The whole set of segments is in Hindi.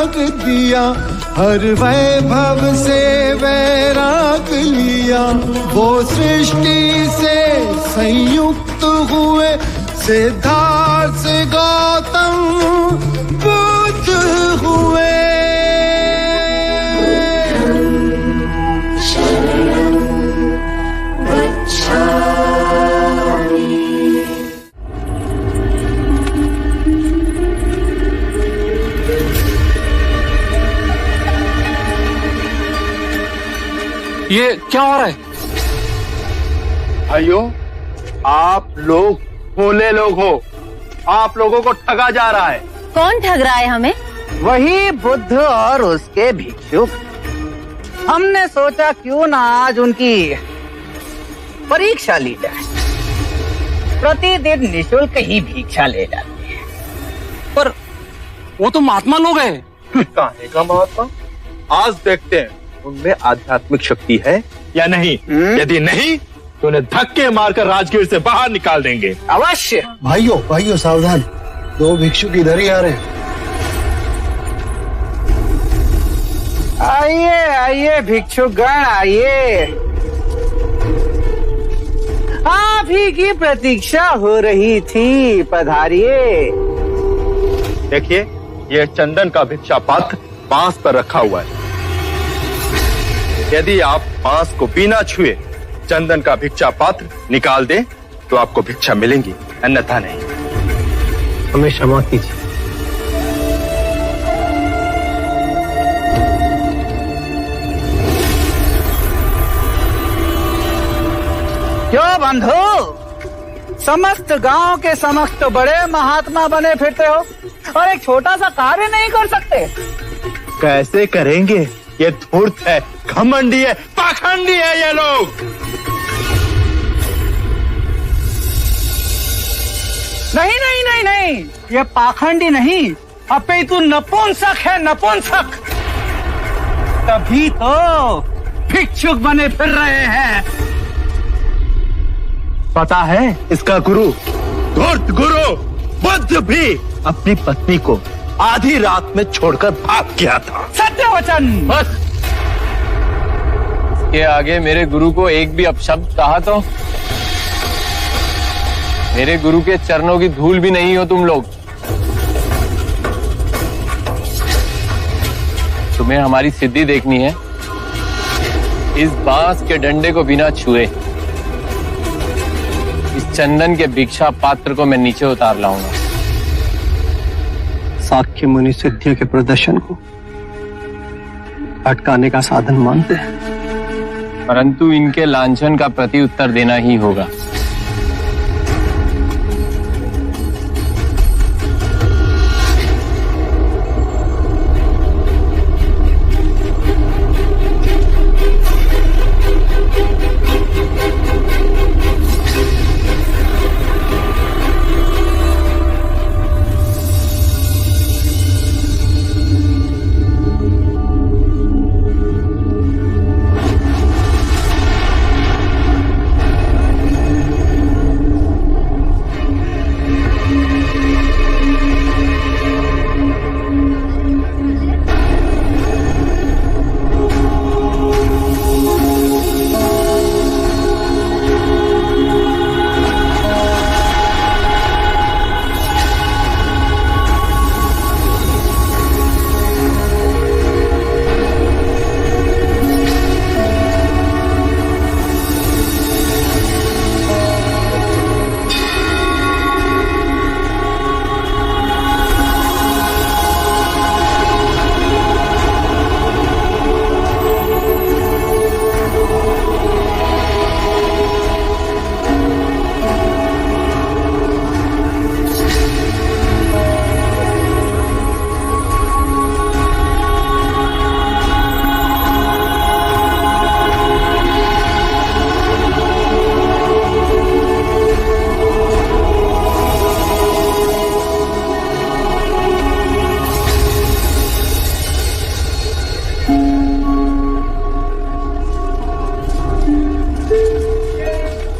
त्याग दिया, हर वैभव से वैराग लिया। वो सृष्टि से संयुक्त हुए, सिद्धार्थ से गौतम बुद्ध हुए। ये क्या हो रहा है? भाइयों, आप लोग भोले लोग हो, आप लोगों को ठगा जा रहा है। कौन ठग रहा है हमें? वही बुद्ध और उसके भिक्षुक। हमने सोचा क्यों ना आज उनकी परीक्षा ली जाए। प्रतिदिन निःशुल्क ही भिक्षा ले जाते हैं। पर वो तो महात्मा लोग हैं। कहानी का महात्मा? आज देखते हैं उनमें आध्यात्मिक शक्ति है या नहीं। यदि नहीं तो उन्हें धक्के मारकर राजगीर से बाहर निकाल देंगे। अवश्य। भाइयों भाइयों सावधान, दो भिक्षुक इधर ही आ रहे हैं। आइए आइए भिक्षुकगण आइए, आप ही की प्रतीक्षा हो रही थी, पधारिए। देखिए, यह चंदन का भिक्षा पात्र बांस पर रखा हुआ है। यदि आप बांस को बिना छुए चंदन का भिक्षा पात्र निकाल दें तो आपको भिक्षा मिलेंगी, अन्यथा नहीं। हमें क्षमा कीजिए। क्यों बंधु, समस्त गांव के समस्त बड़े महात्मा बने फिरते हो और एक छोटा सा कार्य नहीं कर सकते? कैसे करेंगे? ये धूर्त है, घमंडी है, पाखंडी है ये लोग। नहीं नहीं नहीं नहीं, ये पाखंडी नहीं, अपितु नपुंसक है, नपुंसक। तभी तो भिक्षुक बने फिर रहे हैं। पता है इसका गुरु, धूर्त गुरु बुद्ध भी अपनी पत्नी को आधी रात में छोड़कर भाग गया था। सत्य वचन। बस के आगे मेरे गुरु को एक भी अपशब्द कहा तो मेरे गुरु के चरणों की धूल भी नहीं हो तुम लोग। तुम्हें हमारी सिद्धि देखनी है। इस बांस के डंडे को बिना छुए इस चंदन के भिक्षा पात्र को मैं नीचे उतार लाऊंगा। साक्य मुनि सिद्धि के प्रदर्शन को अटकाने का साधन मानते हैं, परंतु इनके लांछन का प्रति उत्तर देना ही होगा।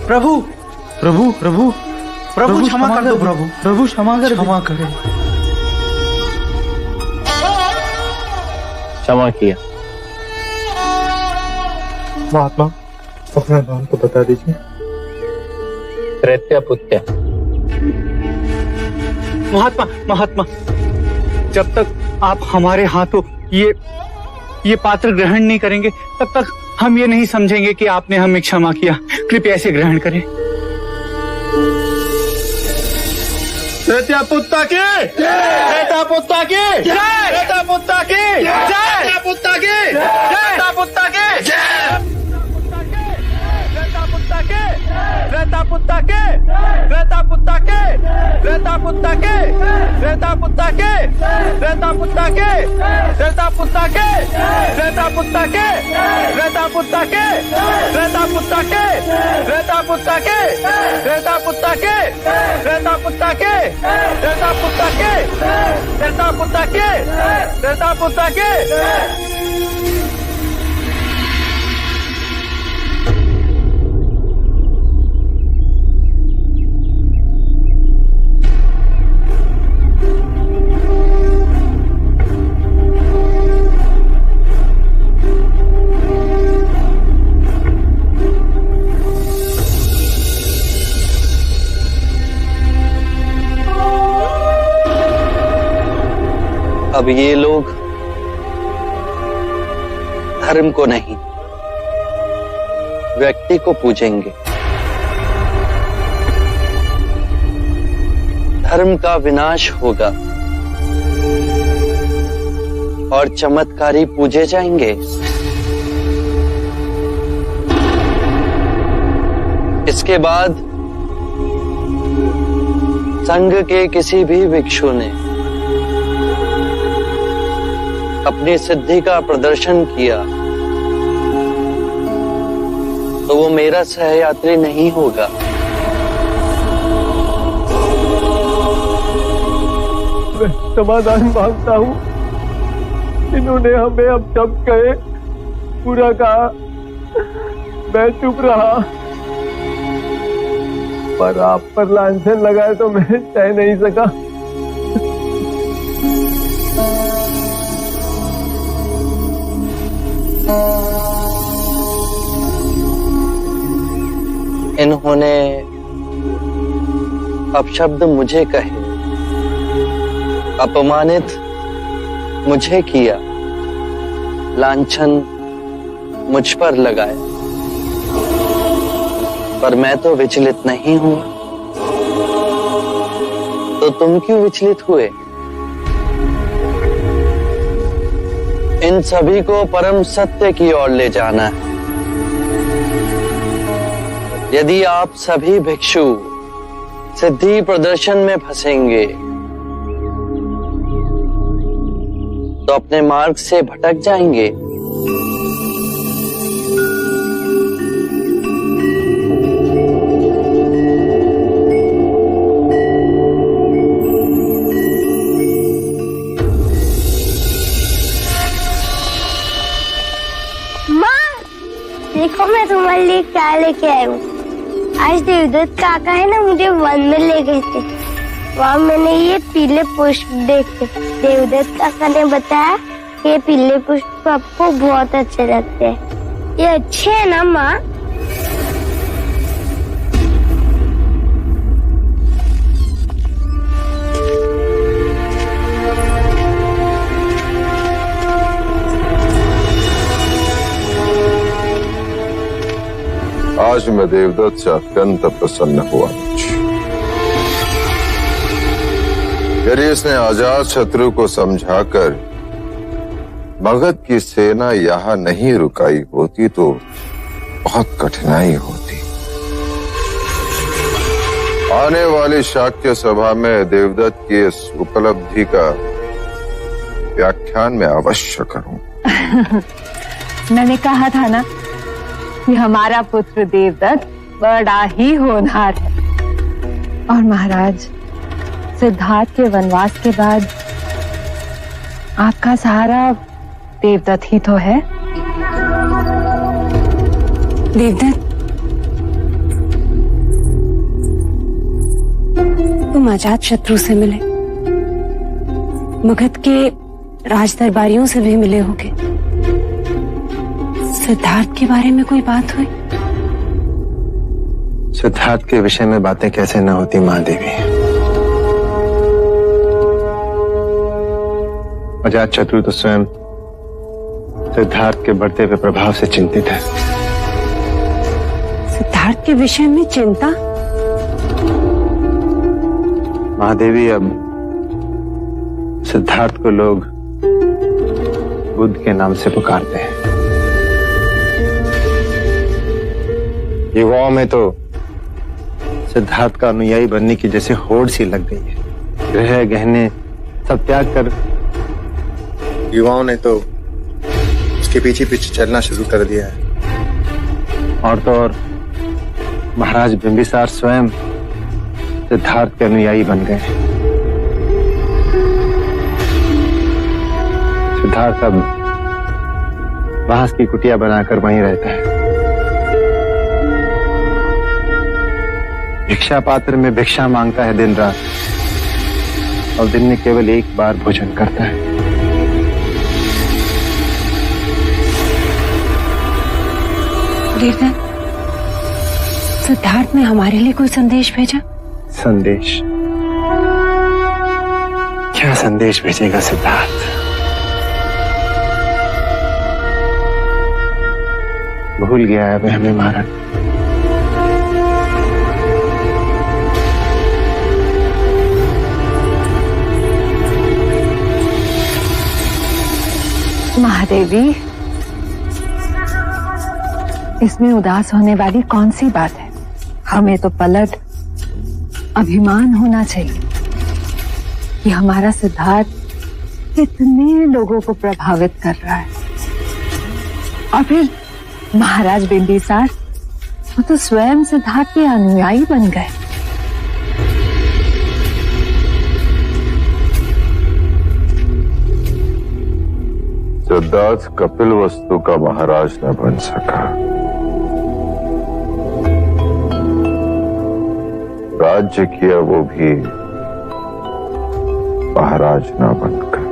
प्रभु प्रभु प्रभु प्रभु क्षमा कर दो प्रभु, प्रभु क्षमा करें। क्षमा किया। महात्मा, अपना नाम तो बता दीजिए। त्रैत्यपुत्र। महात्मा महात्मा, जब तक आप हमारे हाथों ये पात्र ग्रहण नहीं करेंगे तब तक हम ये नहीं समझेंगे कि आपने हमें क्षमा किया। कृपया इसे ग्रहण करें। त्रैत्यपुत्र की त्रैत्यपुत्र की त्रैत्यपुत्र की त्रैत्यपुत्र की त्रैत्यपुत्र की त्रैत्यपुत्र के त्रैत्यपुत्र के त्रैत्यपुत्र के त्रैत्यपुत्र के त्रैत्यपुत्र के त्रैत्यपुत्र के त्रैत्यपुत्र के त्रैत्यपुत्र के त्रैत्यपुत्र के त्रैत्यपुत्र के त्रैत्यपुत्र के त्रैत्यपुत्र के त्रैत्यपुत्र के त्रैत्यपुत्र के त्रैत्यपुत्र के अब ये लोग धर्म को नहीं, व्यक्ति को पूजेंगे। धर्म का विनाश होगा और चमत्कारी पूजे जाएंगे। इसके बाद संघ के किसी भी भिक्षु ने अपनी सिद्धि का प्रदर्शन किया तो वो मेरा सहयात्री नहीं होगा। मैं समाधान मांगता हूँ। इन्होंने हमें अब सब कहे पूरा कहा, मैं चुप रहा, पर आप पर लांछन लगाए तो मैं सह नहीं सका। इन्होंने अपशब्द मुझे कहे, अपमानित मुझे किया, लांछन मुझ पर लगाए, पर मैं तो विचलित नहीं हूं। तो तुम क्यों विचलित हुए? इन सभी को परम सत्य की ओर ले जाना है। यदि आप सभी भिक्षु सिद्धि प्रदर्शन में फंसेंगे तो अपने मार्ग से भटक जाएंगे। देखो मैं तुम्हारे लिए क्या लेके आई हूँ। आज देवदत्त काका है ना, मुझे वन में ले गए थे। वहाँ मैंने ये पीले पुष्प देखे। देवदत्त काका ने बताया कि ये पीले पुष्प आपको बहुत अच्छे लगते हैं। ये अच्छे है ना माँ? आज मैं देवदत्त से अत्यंत प्रसन्न हुआ। यदि इसने आजाद शत्रु को समझाकर मगध की सेना यहाँ नहीं रुकाई होती तो बहुत कठिनाई होती। आने वाली शाक्य सभा में देवदत्त की इस उपलब्धि का व्याख्यान मैं अवश्य करूं। मैंने कहा था ना कि हमारा पुत्र देवदत्त बड़ा ही होनहार है। और महाराज, सिद्धार्थ के वनवास के बाद आपका सहारा देवदत्त ही तो है। देवदत्त, तुम अजात शत्रु से मिले, मगध के राज दरबारियों से भी मिले होंगे। सिद्धार्थ के बारे में कोई बात हुई? सिद्धार्थ के विषय में बातें कैसे न होती महादेवी। अजात शत्रु तो स्वयं सिद्धार्थ के बढ़ते हुए प्रभाव से चिंतित है। सिद्धार्थ के विषय में चिंता? महादेवी, अब सिद्धार्थ को लोग बुद्ध के नाम से पुकारते हैं। युवाओं में तो सिद्धार्थ का अनुयायी बनने की जैसे होड़ सी लग गई है। गृह गहने सब त्याग कर युवाओं ने तो उसके पीछे पीछे चलना शुरू कर दिया है। और तो और महाराज बिंबिसार स्वयं सिद्धार्थ के अनुयायी बन गए। सिद्धार्थ अब बांस की कुटिया बनाकर वहीं रहता है। भिक्षा पात्र में भिक्षा मांगता है दिन रात, और दिन में केवल एक बार भोजन करता है। गिरधर, सिद्धार्थ ने हमारे लिए कोई संदेश भेजा? संदेश? क्या संदेश भेजेगा सिद्धार्थ? भूल गया है वह हमें महाराज। महादेवी, इसमें उदास होने वाली कौन सी बात है? हमें तो पलट अभिमान होना चाहिए कि हमारा सिद्धार्थ कितने लोगों को प्रभावित कर रहा है। और फिर महाराज बिंबिसार, वो तो स्वयं सिद्धार्थ के अनुयायी बन गए। सिद्धार्थ कपिल वस्तु का महाराज न बन सका, राज्य किया वो भी महाराज न बनकर।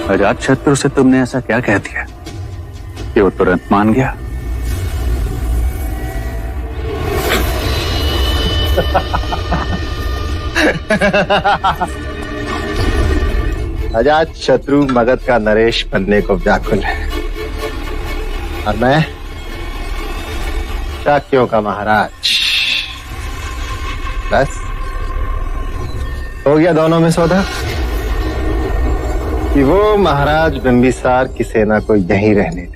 अजात शत्रु से तुमने ऐसा क्या कह दिया कि वो तुरंत मान गया? अजात शत्रु मगध का नरेश बनने को व्याकुल है, और मैं शाक्यों का महाराज। बस हो गया दोनों में सौदा कि वो महाराज बिंबिसार की सेना को यहीं रहने दे,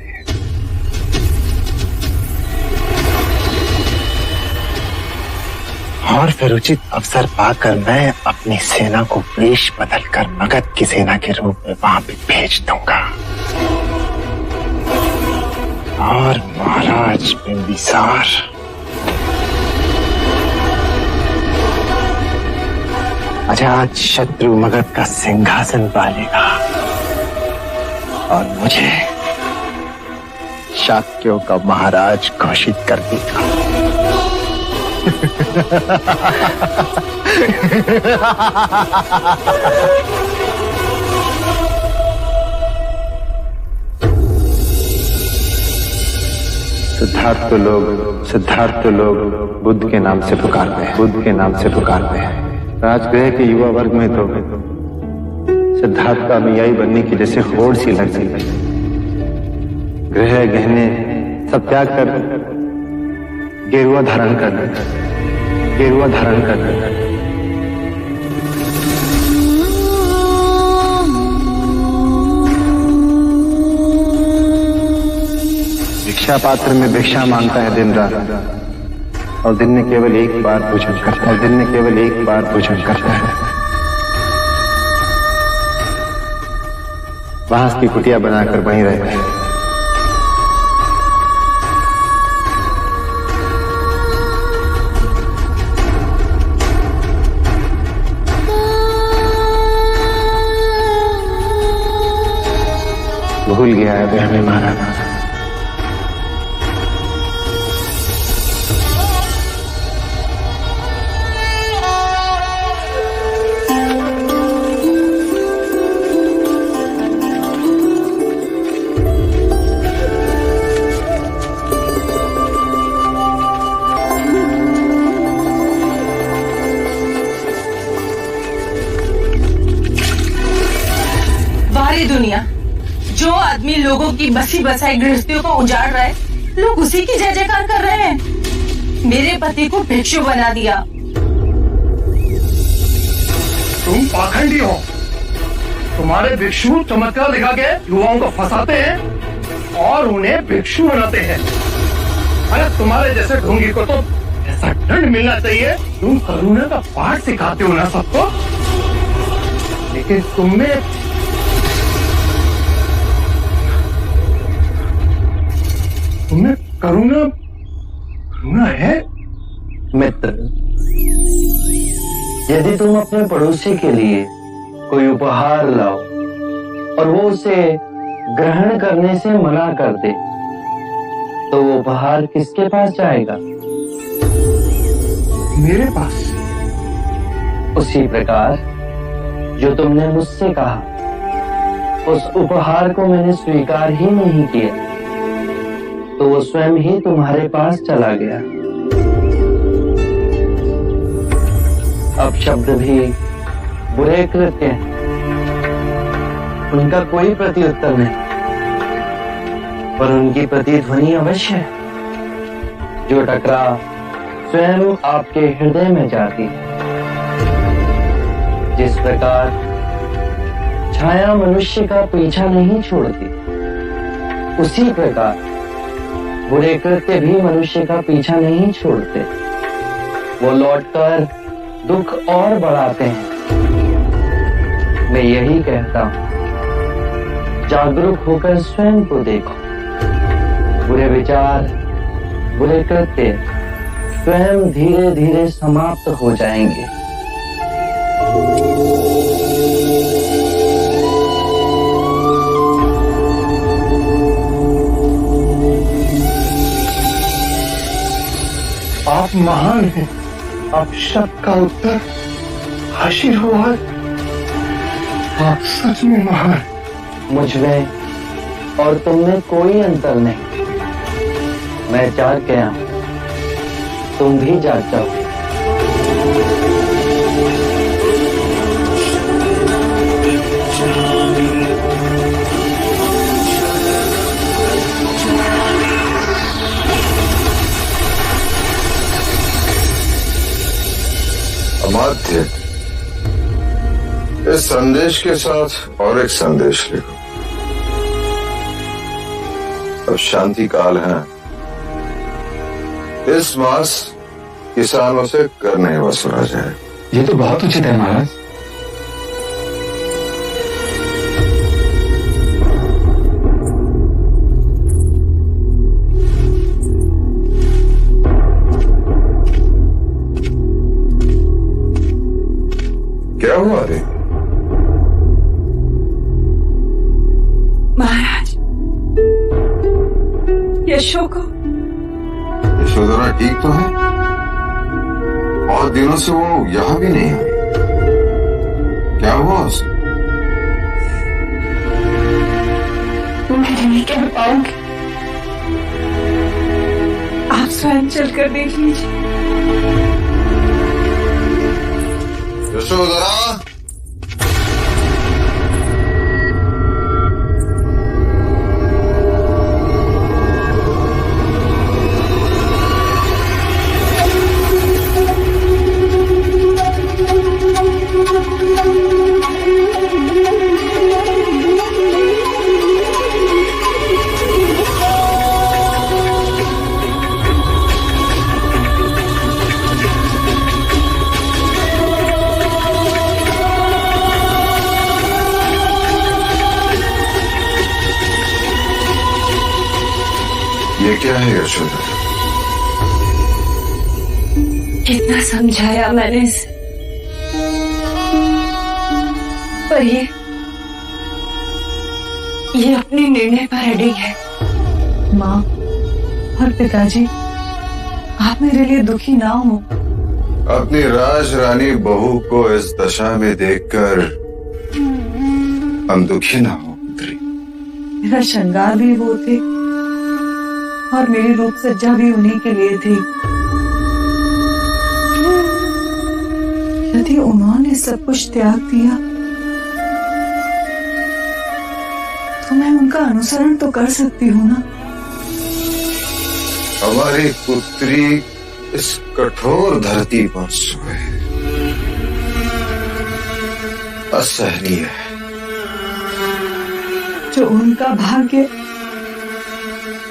और फिर उचित अवसर पाकर मैं अपनी सेना को वेश बदलकर मगध की सेना के रूप में वहां पे भेज दूंगा, और महाराज बिंबिसार अजात शत्रु मगध का सिंहासन पालेगा, और मुझे शाक्यों का महाराज घोषित कर देगा। सिद्धार्थ तो लोग बुद्ध के नाम से पुकारते हैं, बुद्ध के नाम से पुकारते हैं। राजगृह के युवा वर्ग में तो सिद्धार्थ का अनुयायी बनने की जैसे होड़ सी लग गई। गृह गहने सब त्याग कर गेरुआ धारण कर भिक्षा पात्र में भिक्षा मांगता है दिन रात, और दिन में केवल एक बार भोजन करता है। बांस की कुटिया बनाकर वहीं रहता है। भूल गया है वे हमें मारा ना। सारी दुनिया, जो आदमी लोगों की बसी बसाई गृहस्थियों को उजाड़ रहा है, लोग उसी की जय जयकार कर रहे हैं। मेरे पति को भिक्षु बना दिया। तुम पाखंडी हो। तुम्हारे भिक्षु चमत्कार दिखा के युवाओं को फंसाते हैं और उन्हें भिक्षु बनाते हैं। अरे तुम्हारे जैसे ढोंगी को तो ऐसा दंड मिलना चाहिए। तुम करुणा का पाठ सिखाते हो ना सबको, लेकिन तुम्हें करुणा है। मित्र, यदि तुम अपने पड़ोसी के लिए कोई उपहार लाओ और वो उसे ग्रहण करने से मना कर दे, तो वो उपहार किसके पास जाएगा? मेरे पास। उसी प्रकार जो तुमने मुझसे कहा, उस उपहार को मैंने स्वीकार ही नहीं किया, तो वो स्वयं ही तुम्हारे पास चला गया। अब शब्द भी बुरे कृत्य हैं, उनका कोई प्रत्युत्तर नहीं, पर उनकी प्रतिध्वनि अवश्य है। जो टकराव स्वयं आपके हृदय में जाती है। जिस प्रकार छाया मनुष्य का पीछा नहीं छोड़ती, उसी प्रकार बुरे कृत्य भी मनुष्य का पीछा नहीं छोड़ते। वो लौटकर दुख और बढ़ाते हैं। मैं यही कहता हूं, जागरूक होकर स्वयं को देखो। बुरे विचार, बुरे कृत्य स्वयं धीरे धीरे समाप्त हो जाएंगे। आप महान हैं। आप शब्द का उत्तर आशीर्वाद। आप सच में महान। मुझ में और तुम में कोई अंतर नहीं। मैं जाग गया हूं, तुम भी जाग जाओ। अमात्य, इस संदेश के साथ और एक संदेश लिखो। अब शांति काल है। इस मास किसानों से कर नहीं वसूला जाए। ये तो बहुत उचित है महाराज। क्या हुआ रे? महाराज, यशोधरा ठीक तो है? बहुत दिनों से वो यहां भी नहीं आई। क्या हुआ उसे? मैं नहीं कह पाऊंगी। आप स्वयं चलकर देख लीजिए। यशोधरा, ये क्या है यशोधरा? कितना समझाया मैंने इसे, पर ये ये अपने निर्णय पर अड़ी है। माँ और पिताजी, आप मेरे लिए दुखी ना हो। अपनी राज रानी बहू को इस दशा में देखकर हम दुखी ना हो पुत्री। मेरा श्रृंगार भी वो थे और मेरी रूप सज्जा भी उन्हीं के लिए थी। यदि उन्होंने सब कुछ त्याग दिया तो मैं उनका अनुसरण तो कर सकती हूँ ना। हमारी पुत्री इस कठोर धरती पर सोए असहनीय है। जो उनका भाग्य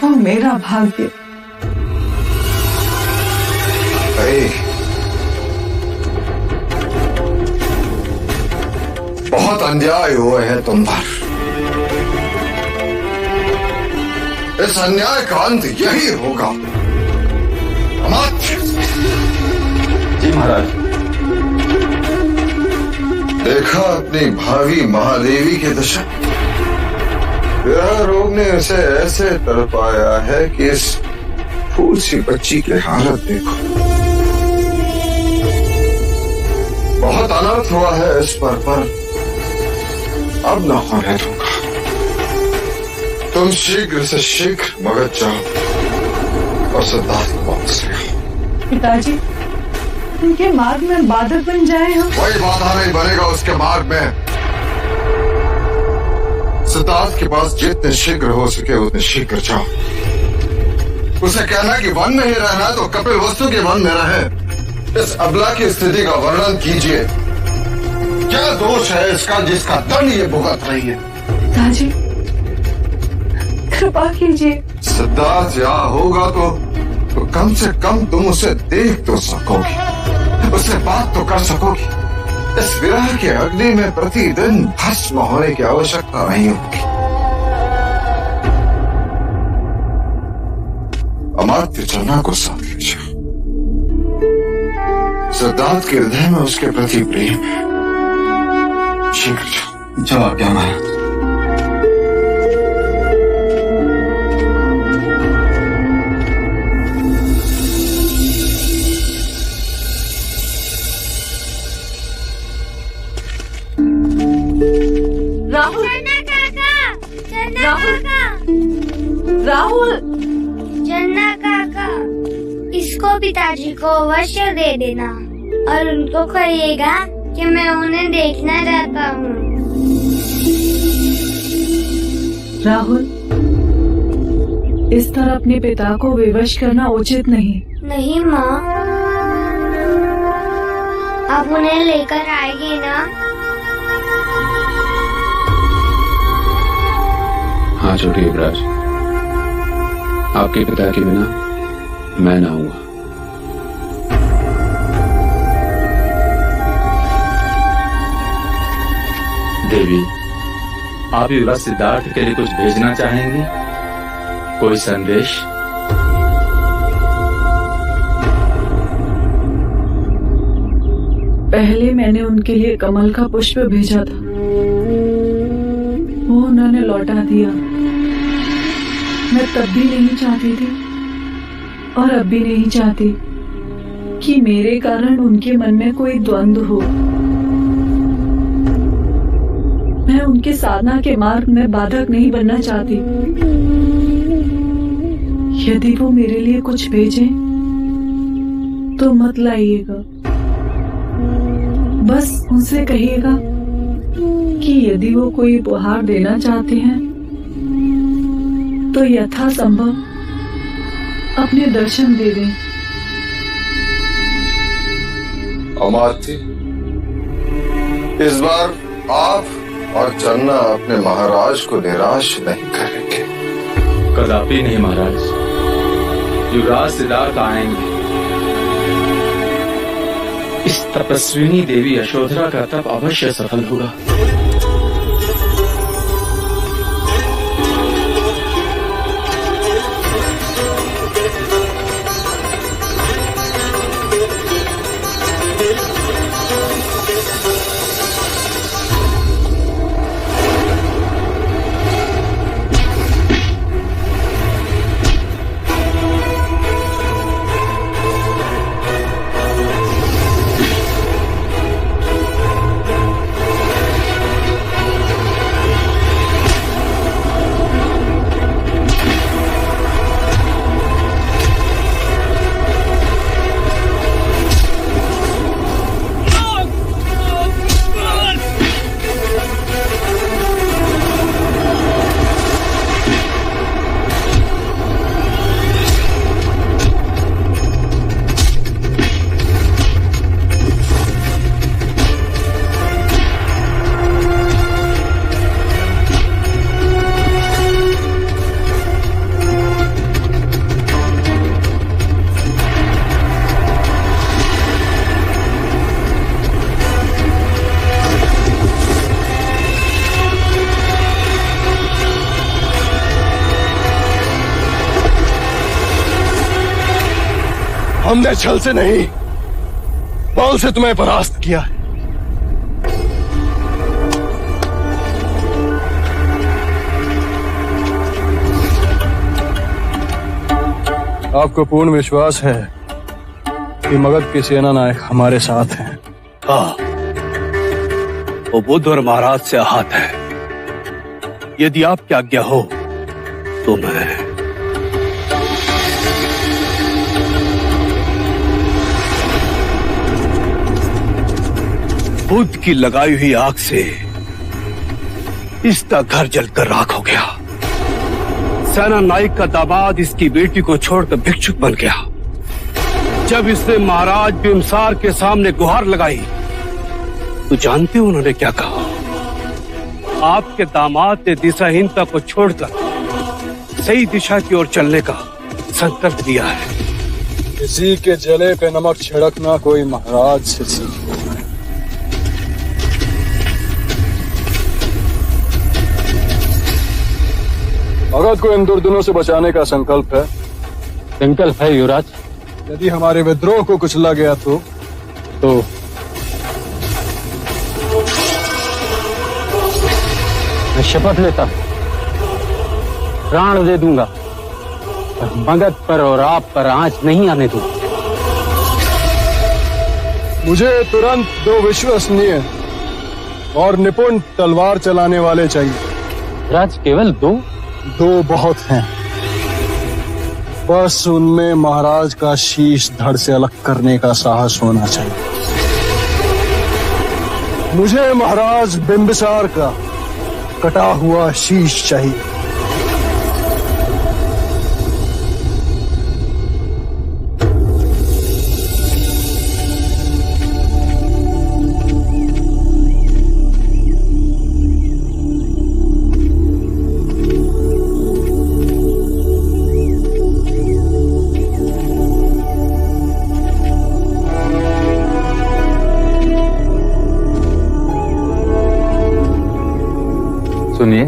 और मेरा भाग्य। बहुत अन्याय हुए हैं तुम पर। इस अन्याय का अंत यही होगा। अमात्य। जी महाराज। देखा अपनी भावी महादेवी की दशा। विरह रोग ने उसे ऐसे तड़पाया है कि इस फूल सी बच्ची की हालत देखो। बहुत अनर्थ हुआ है इस पर अब न होने दूंगा। तुम शीघ्र से शीघ्र मगध जाओ और सिद्धार्थ को वापस ले आओ। पिताजी, उनके मार्ग में बाधक बन जाए हम। कोई बाधा नहीं बनेगा उसके मार्ग में। सिद्धार्थ के पास जितने शीघ्र हो सके उतने शीघ्र जाओ। उसे कहना कि वन में ही रहना तो कपिल वस्तु के वन में रहे। इस अबला की स्थिति का वर्णन कीजिए। क्या दोष है इसका जिसका दंड ये भुगत रही है? पिताजी, कृपा कीजिए। सिद्धार्थ यहाँ होगा तो कम से कम तुम उसे देख तो सकोगी, उससे बात तो कर सकोगी। इस विरह के अग्नि में प्रतिदिन भस्म होने की आवश्यकता नहीं होगी। अमात्य चन्ना को साथ ले जाओ। सिद्धार्थ के हृदय में उसके प्रति प्रेम है। शीघ्र जाओ। जवाब क्या महाराज? राहुल, राहुल, राहुल, चन्ना काका, इसको पिताजी को अवश्य दे देना और उनको कहिएगा कि मैं उन्हें देखना चाहता हूँ। राहुल, इस तरह अपने पिता को विवश करना उचित नहीं। नहीं माँ, आप उन्हें लेकर आएंगे ना? हाँ छोटे युवराज, आपके पिता के बिना मैं ना आऊंगा। देवी, आप युवराज सिद्धार्थ के लिए कुछ भेजना चाहेंगी? कोई संदेश? पहले मैंने उनके लिए कमल का पुष्प भेजा था, वो उन्होंने लौटा दिया। मैं तब भी नहीं चाहती थी और अब भी नहीं चाहती कि मेरे कारण उनके मन में कोई द्वंद्व हो। मैं उनके साधना के मार्ग में बाधक नहीं बनना चाहती। यदि वो मेरे लिए कुछ भेजें तो मत लाइएगा। बस उनसे कहिएगा कि यदि वो कोई उपहार देना चाहते हैं तो यथासंभव अपने दर्शन दे दें। अमात्य, इस बार आप और चन्ना अपने महाराज को निराश नहीं करेंगे। कदापि नहीं महाराज, युवराज सिद्धार्थ आएंगे। इस तपस्विनी देवी यशोधरा का तप अवश्य सफल होगा। हमने छल से नहीं, बल से तुम्हें परास्त किया है। आपको पूर्ण विश्वास है कि मगध के सेना नायक हमारे साथ हैं? हाँ, वो बुद्ध और महाराज से आहत है। यदि आपकी आज्ञा हो तो मैं बुद्ध की लगाई हुई आग से इसका घर जलकर राख हो गया। सेना नायक का दामाद इसकी बेटी को छोड़कर भिक्षुक बन गया। जब इसने महाराज बिम्सार के सामने गुहार लगाई तो जानते हो उन्होंने क्या कहा? आपके दामाद ने दिशाहीनता को छोड़कर सही दिशा की ओर चलने का संकल्प लिया है। किसी के जले पे नमक छिड़कना कोई महाराज से सीखो। मगध को इन दुर्दिनों से बचाने का संकल्प है। संकल्प है युवराज। यदि हमारे विद्रोह को कुचला गया तो मैं शपथ लेता हूं, प्राण दे दूंगा पर मगध पर और आप पर आंच नहीं आने दूंगा। मुझे तुरंत 2 विश्वसनीय और निपुण तलवार चलाने वाले चाहिए। राज केवल 2 बहुत हैं। बस उनमें महाराज का शीश धड़ से अलग करने का साहस होना चाहिए। मुझे महाराज बिंबिसार का कटा हुआ शीश चाहिए। सुनिए,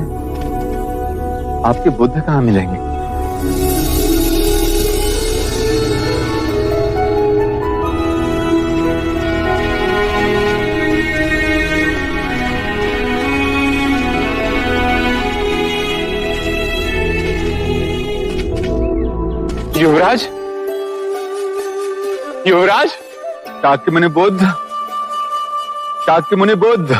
आपके बुद्ध कहाँ मिलेंगे? युवराज, युवराज, शाक्यमुनि बुद्ध, शाक्यमुनि बुद्ध।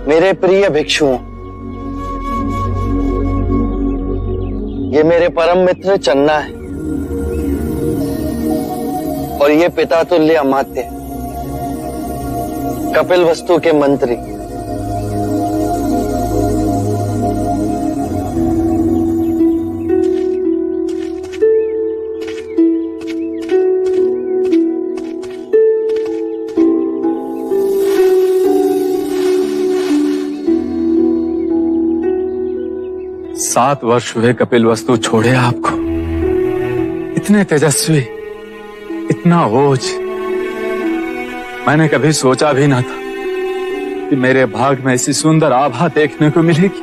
मेरे प्रिय भिक्षुओं, ये मेरे परम मित्र चन्ना है और ये पिता तुल्य अमात्य कपिल वस्तु के मंत्री। सात वर्ष हुए कपिल वस्तु छोड़े आपको। इतने तेजस्वी, इतना ओज, मैंने कभी सोचा भी ना था कि मेरे भाग में ऐसी सुंदर आभा देखने को मिलेगी।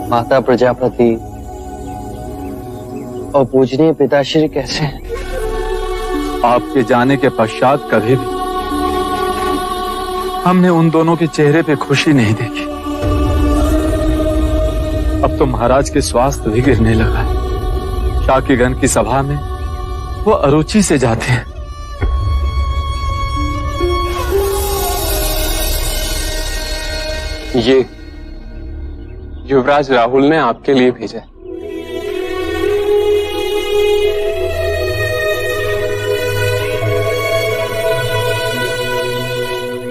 माता प्रजापति और पूजनीय पिताश्री कैसे हैं? आपके जाने के पश्चात कभी भी हमने उन दोनों के चेहरे पे खुशी नहीं देखी। अब तो महाराज के स्वास्थ्य भी गिरने लगा है। शाक्यगण की सभा में वो अरुचि से जाते हैं। ये युवराज राहुल ने आपके लिए भेजा है।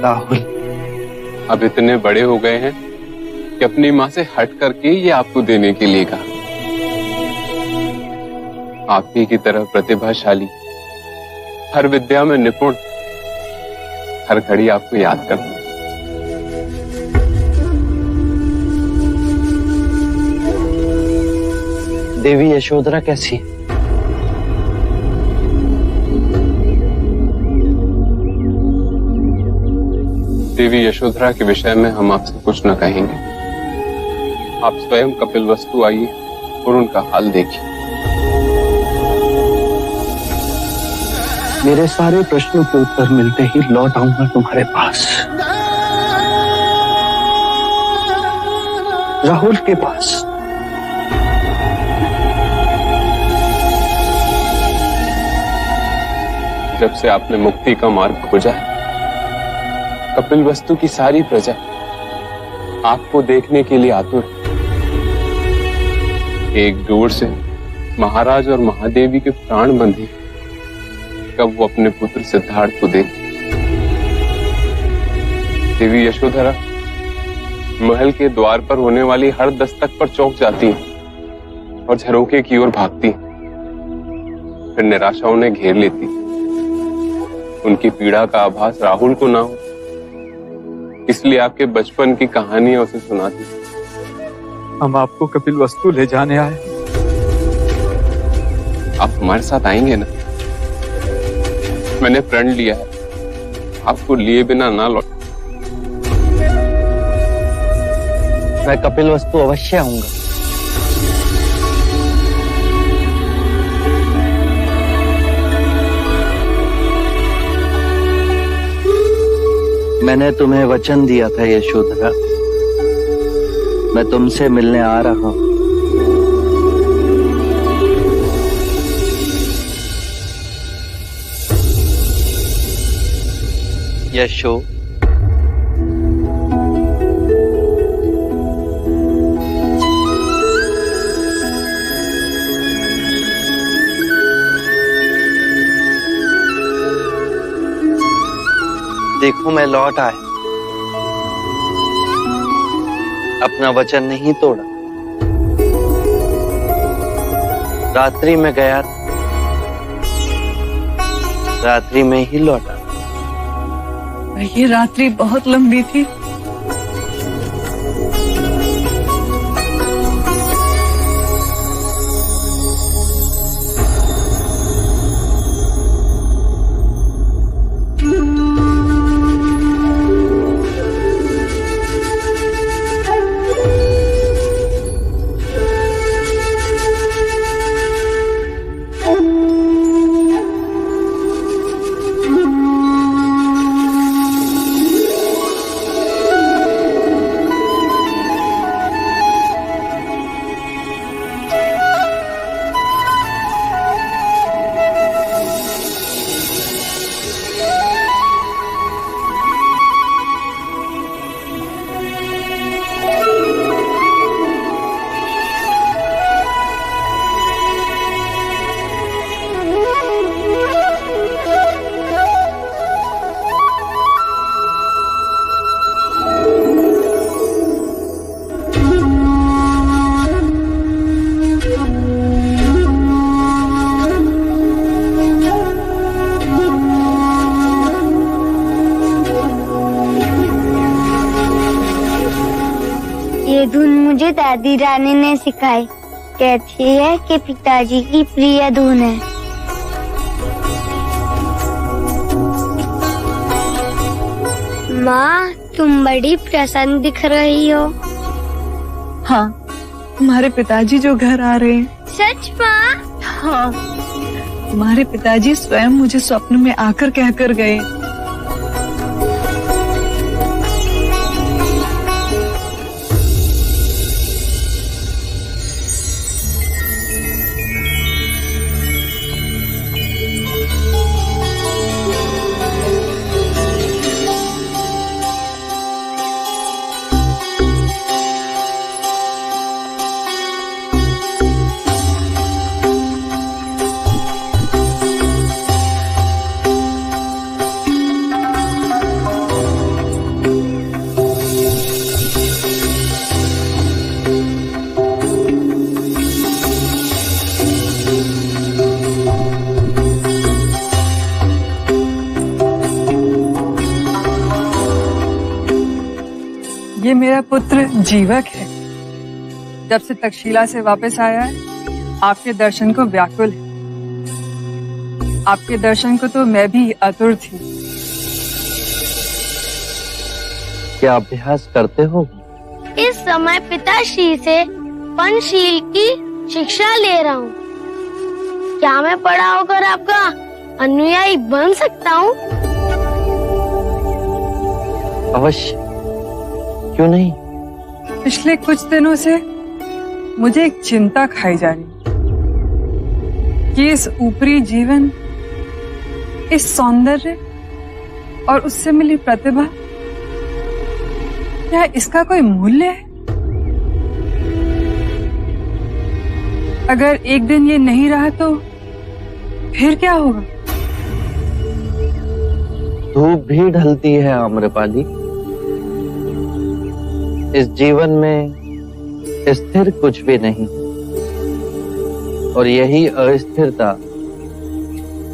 राहुल, अब इतने बड़े हो गए हैं कि अपनी माँ से हट करके ये आपको देने के लिए कहा। आप ही की तरह प्रतिभाशाली, हर विद्या में निपुण, हर घड़ी आपको याद करता हूं। देवी यशोधरा कैसी है? देवी यशोधरा के विषय में हम आपसे कुछ न कहेंगे। आप स्वयं कपिलवस्तु आइए और उनका हाल देखिए। मेरे सारे प्रश्नों के उत्तर मिलते ही लौट आऊंगा तुम्हारे पास, राहुल के पास। जब से आपने मुक्ति का मार्ग खोजा है, कपिलवस्तु की सारी प्रजा आपको देखने के लिए आतुर है। एक जोर से महाराज और महादेवी के प्राण बंधे, कब वो अपने पुत्र सिद्धार्थ को देख। देवी यशोधरा महल के द्वार पर होने वाली हर दस्तक पर चौंक जाती है और झरोखे की ओर भागती है। फिर निराशा उन्हें घेर लेती। उनकी पीड़ा का आभास राहुल को ना हो, इसलिए आपके बचपन की कहानियां उसे सुनाती। हम आपको कपिलवस्तु ले जाने आए। आप हमारे साथ आएंगे ना? मैंने प्रण लिया है, आपको लिए बिना ना लौट। मैं कपिलवस्तु अवश्य आऊंगा। मैंने तुम्हें वचन दिया था यशोधरा, मैं तुमसे मिलने आ रहा हूं। यशो, देखो मैं लौट आया, अपना वचन नहीं तोड़ा। रात्रि में गया, रात्रि में ही लौटा। ये रात्रि बहुत लंबी थी। ये धुन मुझे दादी रानी ने सिखाई। कहती है कि पिताजी की प्रिय धुन है। माँ, तुम बड़ी प्रसन्न दिख रही हो। हाँ, तुम्हारे पिताजी जो घर आ रहे हैं। सच माँ? हाँ, तुम्हारे पिताजी स्वयं मुझे स्वप्न में आकर कहकर गए। ये मेरा पुत्र जीवक है। जब से तक्षशिला से वापस आया है, आपके दर्शन को व्याकुल है। आपके दर्शन को तो मैं भी आतुर थी। क्या अभ्यास करते हो? इस समय पिताश्री से पंचशील की शिक्षा ले रहा हूँ। क्या मैं बड़ा होकर आपका अनुयायी बन सकता हूँ? अवश्य, क्यों नहीं। पिछले कुछ दिनों से मुझे एक चिंता खाई जा रही कि इस ऊपरी जीवन, इस सौंदर्य और उससे मिली प्रतिभा, क्या इसका कोई मूल्य है? अगर एक दिन ये नहीं रहा तो फिर क्या होगा? धूप भी ढलती है आम्रपाली। इस जीवन में स्थिर कुछ भी नहीं, और यही अस्थिरता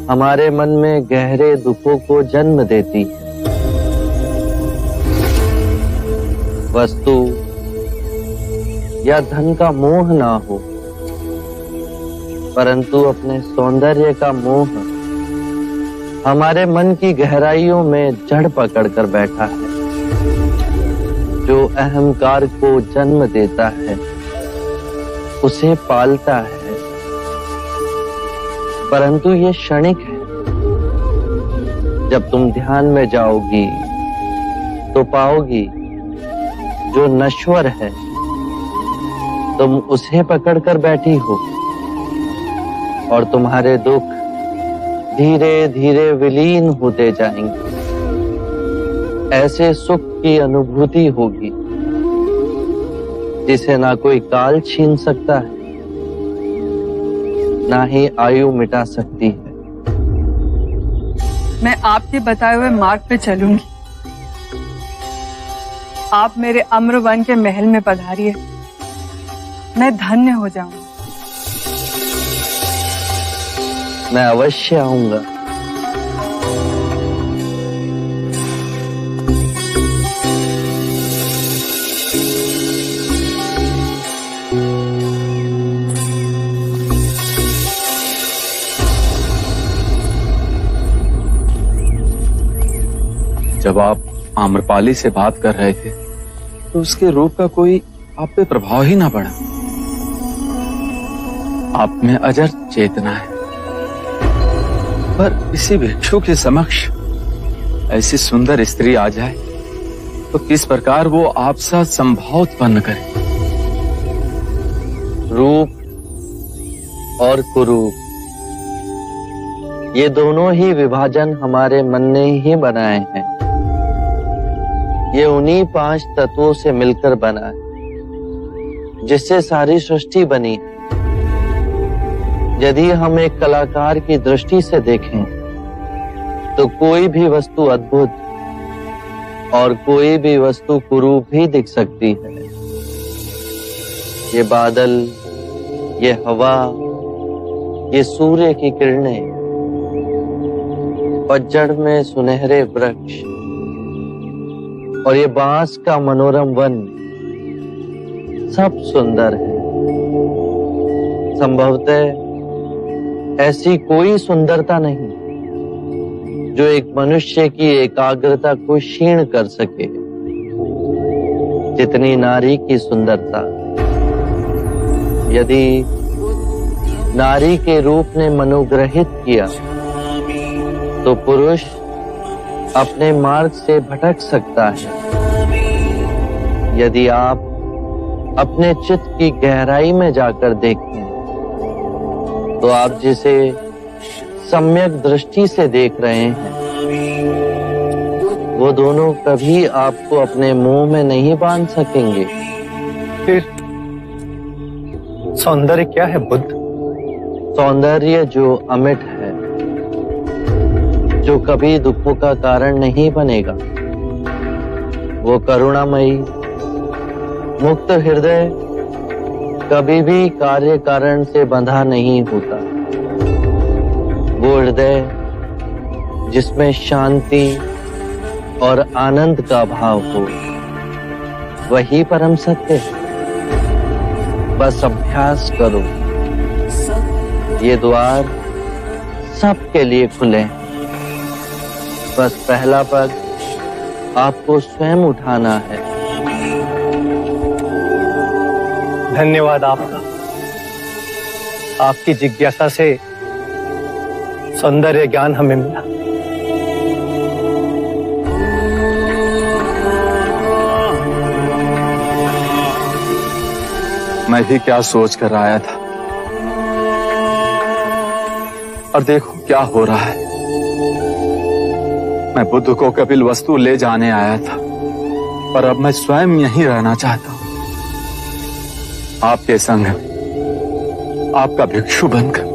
हमारे मन में गहरे दुखों को जन्म देती है। वस्तु या धन का मोह ना हो, परंतु अपने सौंदर्य का मोह हमारे मन की गहराइयों में जड़ पकड़कर बैठा है, जो अहंकार को जन्म देता है, उसे पालता है। परंतु ये क्षणिक है। जब तुम ध्यान में जाओगी तो पाओगी जो नश्वर है, तुम उसे पकड़कर बैठी हो, और तुम्हारे दुख धीरे धीरे विलीन होते जाएंगे। ऐसे सुख की अनुभूति होगी जिसे ना कोई काल छीन सकता है, ना ही आयु मिटा सकती है। मैं आपके बताए हुए मार्ग पे चलूंगी। आप मेरे अम्रवन के महल में पधारिए, मैं धन्य हो जाऊंगा। मैं अवश्य आऊंगा। जब आप आम्रपाली से बात कर रहे थे तो उसके रूप का कोई आप पे प्रभाव ही ना पड़ा। आप में अजर चेतना है, पर इसी भिक्षु के समक्ष ऐसी सुंदर स्त्री आ जाए तो किस प्रकार वो आपसा संभाव उत्पन्न करे। रूप और कुरूप, ये दोनों ही विभाजन हमारे मन ने ही बनाए हैं। ये उन्हीं 5 तत्वों से मिलकर बना है जिससे सारी सृष्टि बनी। यदि हम एक कलाकार की दृष्टि से देखें तो कोई भी वस्तु अद्भुत और कोई भी वस्तु कुरूप ही दिख सकती है। ये बादल, ये हवा, ये सूर्य की किरणें, पतझड़ में सुनहरे वृक्ष और ये बांस का मनोरम वन, सब सुंदर है। संभवतः ऐसी कोई सुंदरता नहीं जो एक मनुष्य की एकाग्रता को क्षीण कर सके, जितनी नारी की सुंदरता। यदि नारी के रूप ने मनोग्रहित किया तो पुरुष अपने मार्ग से भटक सकता है। यदि आप अपने चित्त की गहराई में जाकर देखें तो आप जिसे सम्यक दृष्टि से देख रहे हैं, वो दोनों कभी आपको अपने मुंह में नहीं बांध सकेंगे। फिर सौंदर्य क्या है बुद्ध? सौंदर्य जो अमिट है, जो कभी दुखों का कारण नहीं बनेगा, वो करुणामयी मुक्त हृदय कभी भी कार्य कारण से बंधा नहीं होता। वो हृदय जिसमें शांति और आनंद का भाव हो, वही परम सत्य है। बस अभ्यास करो, ये द्वार सबके लिए खुले। बस पहला पग आपको स्वयं उठाना है। धन्यवाद आपका। आपकी जिज्ञासा से सौंदर्य ज्ञान हमें मिला। मैं भी क्या सोच कर आया था, और देखो क्या हो रहा है। मैं बुद्ध को कपिल वस्तु ले जाने आया था, पर अब मैं स्वयं यहीं रहना चाहता हूं, आपके संग, आपका भिक्षु बनकर।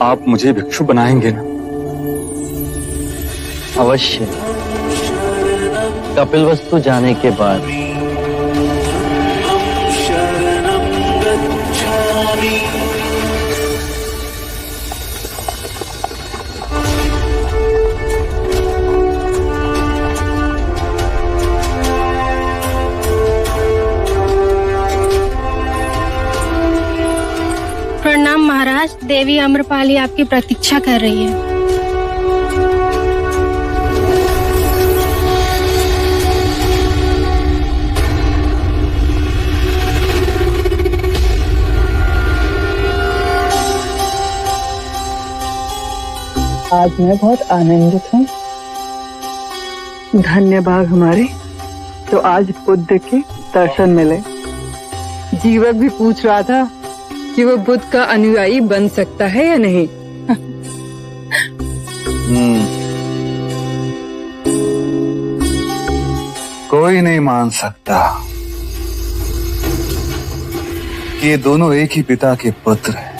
आप मुझे भिक्षु बनाएंगे ना? अवश्य। कपिल वस्तु जाने के बाद प्रणाम महाराज। देवी अम्रपाली आपकी प्रतीक्षा कर रही है। आज मैं बहुत आनंदित हूँ। धन्यवाद हमारे तो आज बुद्ध के दर्शन मिले। जीवक भी पूछ रहा था कि वो बुद्ध का अनुयायी बन सकता है या नहीं। कोई नहीं मान सकता कि ये दोनों एक ही पिता के पुत्र हैं।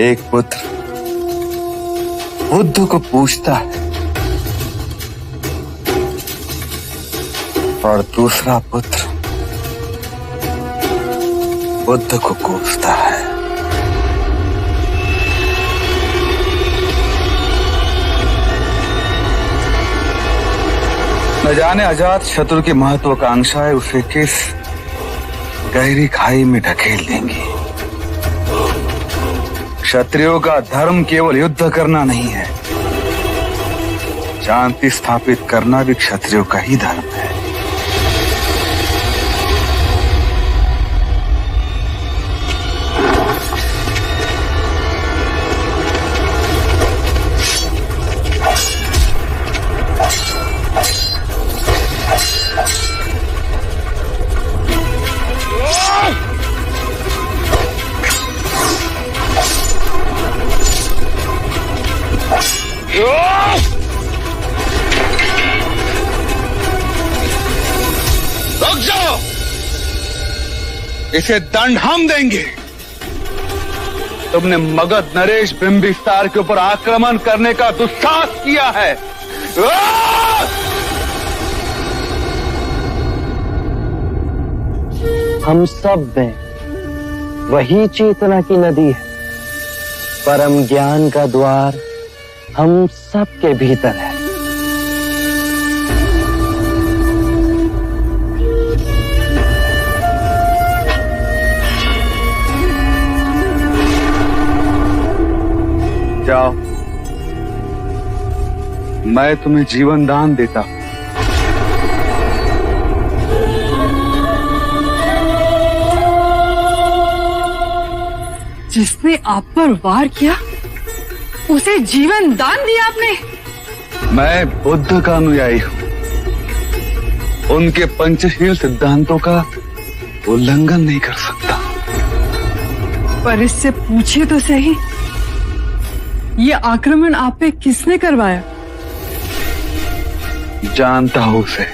एक पुत्र बुद्ध को पूछता है और दूसरा पुत्र बुद्ध को कोसता है। न जाने अजात शत्रु की महत्वाकांक्षाएं उसे किस गहरी खाई में ढकेल देंगी। क्षत्रियों का धर्म केवल युद्ध करना नहीं है, शांति स्थापित करना भी क्षत्रियों का ही धर्म है। रुक जाओ, इसे दंड हम देंगे। तुमने मगध नरेश बिंबिसार के ऊपर आक्रमण करने का दुस्साहस किया है। हम सब में वही चेतना की नदी है। परम ज्ञान का द्वार हम सबके भीतर है। जाओ, मैं तुम्हें जीवन दान देता हूं। जिसने आप पर वार किया उसे जीवन दान दिया आपने? मैं बुद्ध का अनुयायी हूं, उनके पंचशील सिद्धांतों का उल्लंघन नहीं कर सकता। पर इससे पूछिए तो सही, ये आक्रमण आप पे किसने करवाया? जानता हूं उसे,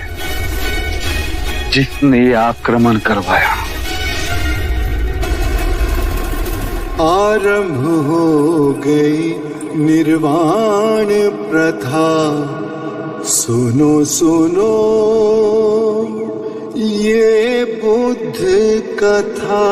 जिसने ये आक्रमण करवाया। आरंभ हो गई निर्वाण प्रथा, सुनो सुनो ये बुद्ध कथा।